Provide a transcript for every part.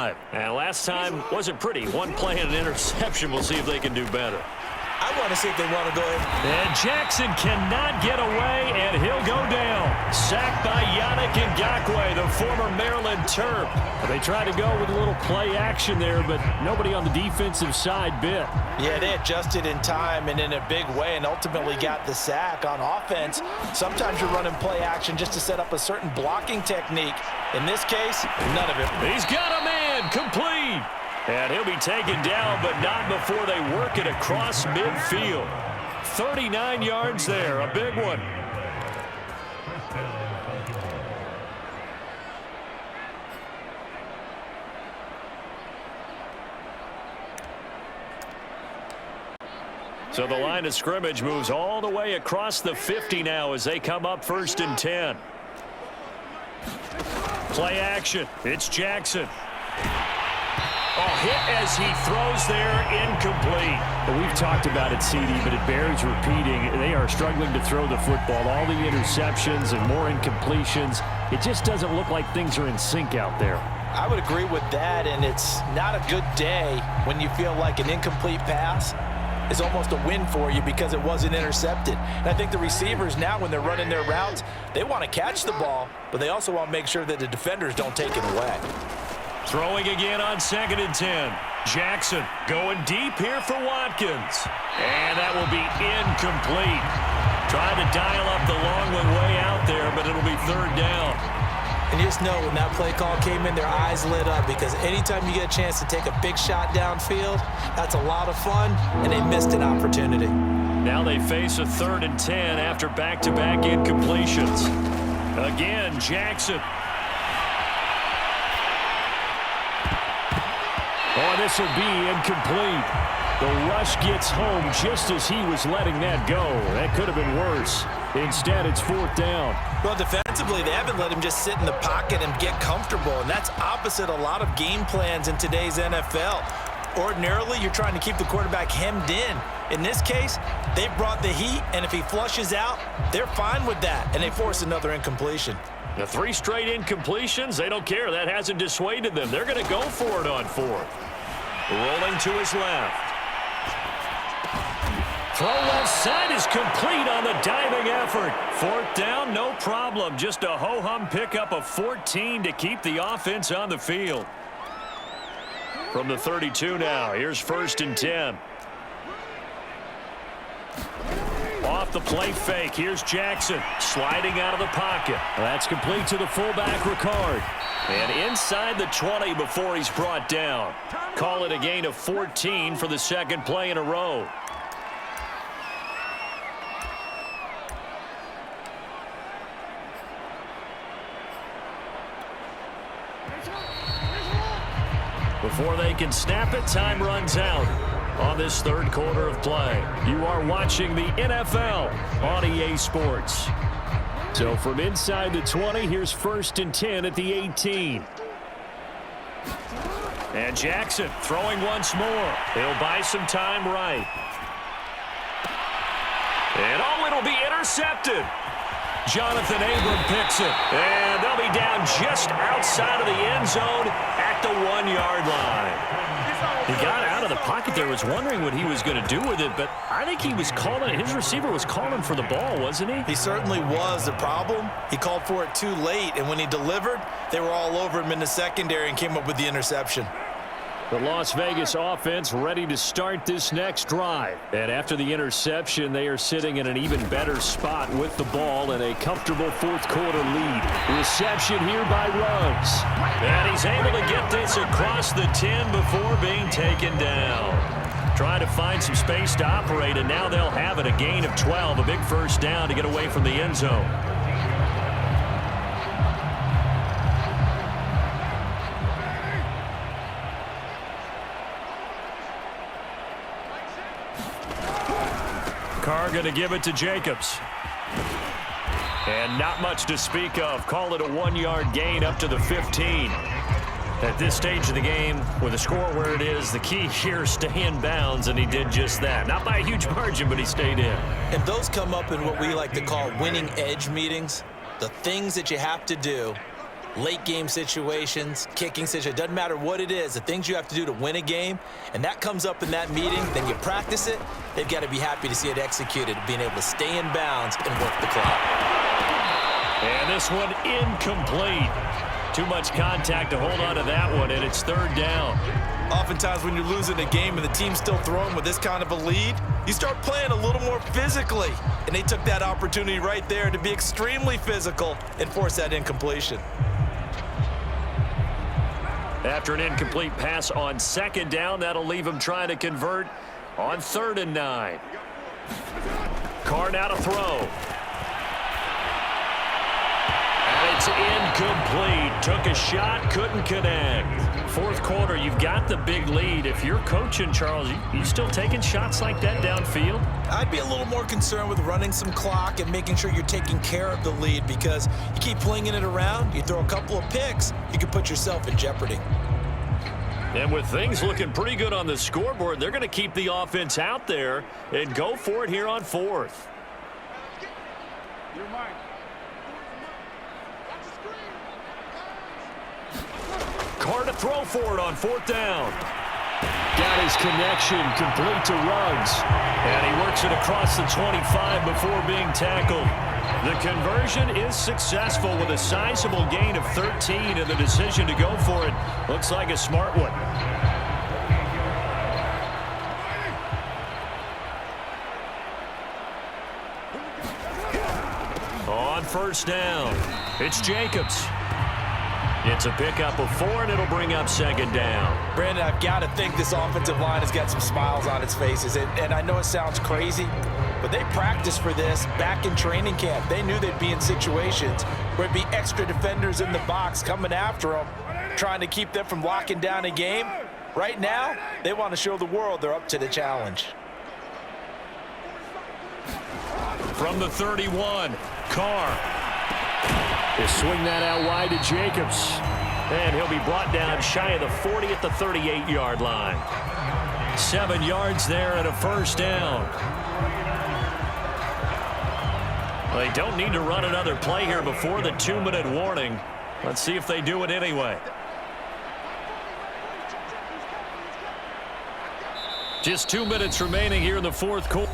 drive. And last time wasn't pretty. One play and an interception. We'll see if they can do better. I want to see if they want to go ahead. And Jackson cannot get away, and he'll go down. Sacked by Yannick Ngakoue, the former Maryland Terp. They tried to go with a little play action there, but nobody on the defensive side bit. Yeah, they adjusted in time and in a big way and ultimately got the sack. On offense, sometimes you're running play action just to set up a certain blocking technique. In this case, none of it. He's got a man, complete. And he'll be taken down, but not before they work it across midfield. 39 yards there, a big one. So the line of scrimmage moves all the way across the 50 now as they come up 1st and 10. Play action. It's Jackson. Oh, hit as he throws there, incomplete. Well, we've talked about it, CD, but it bears repeating. They are struggling to throw the football. All the interceptions and more incompletions. It just doesn't look like things are in sync out there. I would agree with that, and it's not a good day when you feel like an incomplete pass is almost a win for you because it wasn't intercepted. And I think the receivers now, when they're running their routes, they want to catch the ball, but they also want to make sure that the defenders don't take it away. Throwing again on 2nd and 10. Jackson going deep here for Watkins. And that will be incomplete. Trying to dial up the long one way out there, but it'll be 3rd down. And you just know when that play call came in, their eyes lit up because anytime you get a chance to take a big shot downfield, that's a lot of fun, and they missed an opportunity. Now they face a 3rd and 10 after back-to-back incompletions. Again, Jackson. Oh, this will be incomplete. The rush gets home just as he was letting that go. That could have been worse. Instead, it's 4th down. Well, defensively, they haven't let him just sit in the pocket and get comfortable, and that's opposite a lot of game plans in today's NFL. Ordinarily, you're trying to keep the quarterback hemmed in. In this case, they brought the heat, and if he flushes out, they're fine with that, and they force another incompletion. The 3 straight incompletions, they don't care. That hasn't dissuaded them. They're going to go for it on 4th. Rolling to his left. Throw left side is complete on the diving effort. 4th down, no problem. Just a ho-hum pickup of 14 to keep the offense on the field. From the 32 now, here's 1st and 10. Off the play fake, here's Jackson sliding out of the pocket. That's complete to the fullback, Ricard. And inside the 20 before he's brought down. Call it a gain of 14 for the 2nd play in a row. Before they can snap it, time runs out on this 3rd quarter of play. You are watching the NFL on EA Sports. So from inside the 20, here's 1st and 10 at the 18. And Jackson throwing once more. He'll buy some time right. And oh, it'll be intercepted. Jonathan Abram picks it. And they'll be down just outside of the end zone at the 1-yard line. He got out of the pocket there, was wondering what he was going to do with it, but I think he was calling, his receiver was calling for the ball, wasn't he? He certainly was. The problem, he called for it too late, and when he delivered, they were all over him in the secondary and came up with the interception. The Las Vegas offense ready to start this next drive. And after the interception, they are sitting in an even better spot with the ball and a comfortable 4th quarter lead. Reception here by Ruggs. And he's able to get this across the 10 before being taken down. Trying to find some space to operate, and now they'll have it. A gain of 12, a big 1st down to get away from the end zone. Carr going to give it to Jacobs. And not much to speak of. Call it a 1-yard gain up to the 15. At this stage of the game, with the score where it is, the key here is stay in bounds, and he did just that. Not by a huge margin, but he stayed in. And those come up in what we like to call winning edge meetings. The things that you have to do late game situations, kicking situations, doesn't matter what it is, the things you have to do to win a game, and that comes up in that meeting, then you practice it, they've got to be happy to see it executed, being able to stay in bounds and work the clock. And this one incomplete. Too much contact to hold on to that one, and it's third down. Oftentimes when you're losing a game and the team's still throwing with this kind of a lead, you start playing a little more physically. And they took that opportunity right there to be extremely physical and force that incompletion. After an incomplete pass on second down, that'll leave him trying to convert on 3rd and 9. Carr now to throw. And it's incomplete. Took a shot, couldn't connect. 4th quarter, you've got the big lead. If you're coaching, Charles, you still taking shots like that downfield? I'd be a little more concerned with running some clock and making sure you're taking care of the lead, because you keep flinging it around, you throw a couple of picks, you can put yourself in jeopardy. And with things looking pretty good on the scoreboard, they're going to keep the offense out there and go for it here on 4th. Carr to throw for it on 4th down. Got his connection complete to Ruggs. And he works it across the 25 before being tackled. The conversion is successful with a sizable gain of 13, and the decision to go for it looks like a smart one. On 1st down, it's Jacobs. It's a pickup of 4, and it'll bring up 2nd down. Brandon, I've got to think this offensive line has got some smiles on its faces. And I know it sounds crazy, but they practiced for this back in training camp. They knew they'd be in situations where it'd be extra defenders in the box coming after them, trying to keep them from locking down a game. Right now, they want to show the world they're up to the challenge. From the 31, Carr. He'll swing that out wide to Jacobs. And he'll be brought down shy of the 40 at the 38-yard line. 7 yards there and a 1st down. They don't need to run another play here before the 2-minute warning. Let's see if they do it anyway. Just 2 minutes remaining here in the 4th quarter.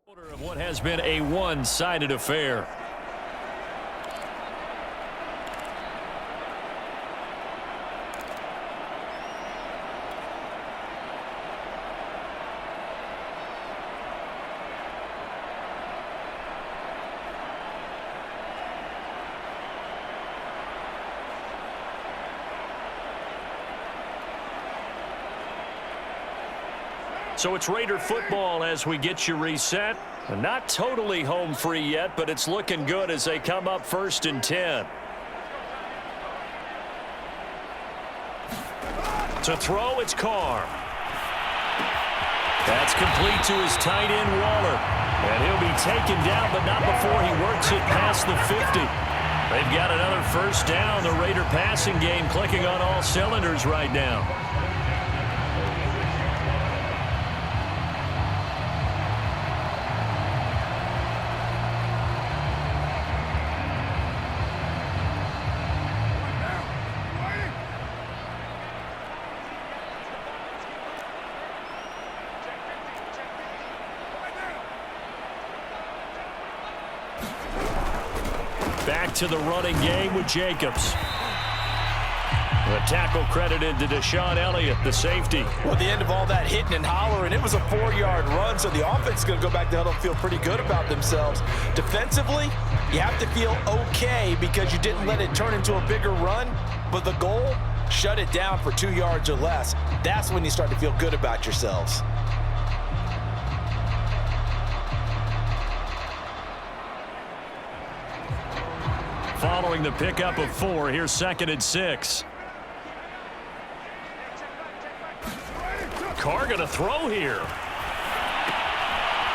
Of what has been a one-sided affair. So it's Raider football as we get you reset. Not totally home free yet, but it's looking good as they come up 1st and 10. To throw, it's Carr. That's complete to his tight end, Waller. And he'll be taken down, but not before he works it past the 50. They've got another 1st down. The Raider passing game clicking on all cylinders right now. Back to the running game with Jacobs. The tackle credited to Deshaun Elliott, the safety. Well, at the end of all that hitting and hollering, it was a 4-yard run, so the offense is going to go back to huddle and feel pretty good about themselves. Defensively, you have to feel okay because you didn't let it turn into a bigger run, but the goal, shut it down for 2 yards or less. That's when you start to feel good about yourselves. Following the pickup of 4, here's 2nd and 6. Carr going to throw here.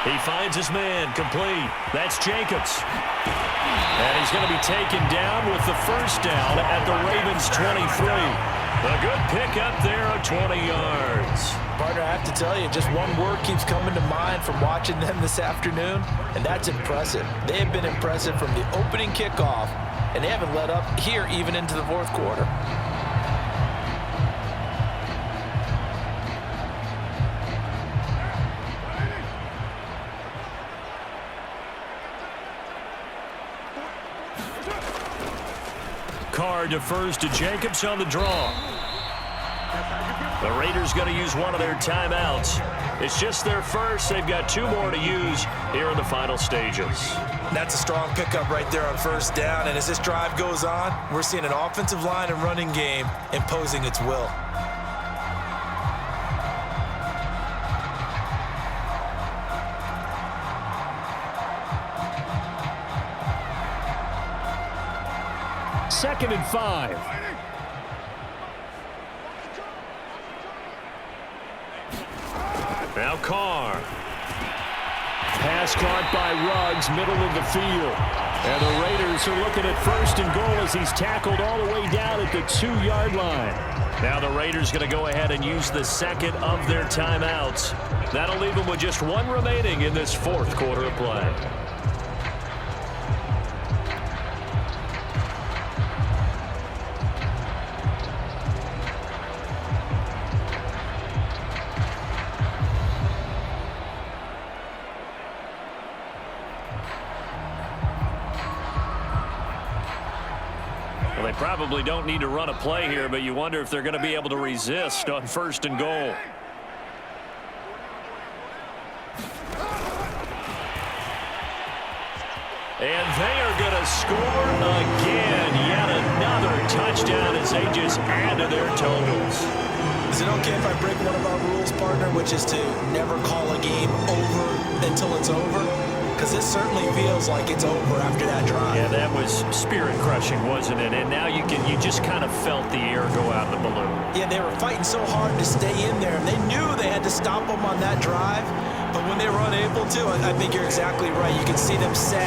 He finds his man, complete. That's Jacobs. And he's going to be taken down with the 1st down at the Ravens' 23. A good pickup there of 20 yards. Partner, I have to tell you, just one word keeps coming to mind from watching them this afternoon, and that's impressive. They have been impressive from the opening kickoff, and they haven't let up here even into the 4th quarter. Carr defers to Jacobs on the draw. The Raiders going to use one of their timeouts. It's just their first. They've got 2 more to use here in the final stages. That's a strong pickup right there on 1st down, and as this drive goes on, we're seeing an offensive line and running game imposing its will. Second and 5. Now Carr. Pass caught by Ruggs, middle of the field. And the Raiders are looking at 1st and goal as he's tackled all the way down at the 2-yard line. Now the Raiders going to go ahead and use the 2nd of their timeouts. That'll leave them with just 1 remaining in this 4th quarter of play. Well, they probably don't need to run a play here, but you wonder if they're going to be able to resist on 1st and goal. And they are going to score again. Yet another touchdown as they just add to their totals. Is it okay if I break one of our rules, partner, which is to never call a game over until it's over? Because this certainly feels like it's over after that drive. Yeah, that was spirit-crushing, wasn't it? And now you just kind of felt the air go out of the balloon. Yeah, they were fighting so hard to stay in there, and they knew they had to stop them on that drive. But when they were unable to, I think you're exactly right. You can see them set.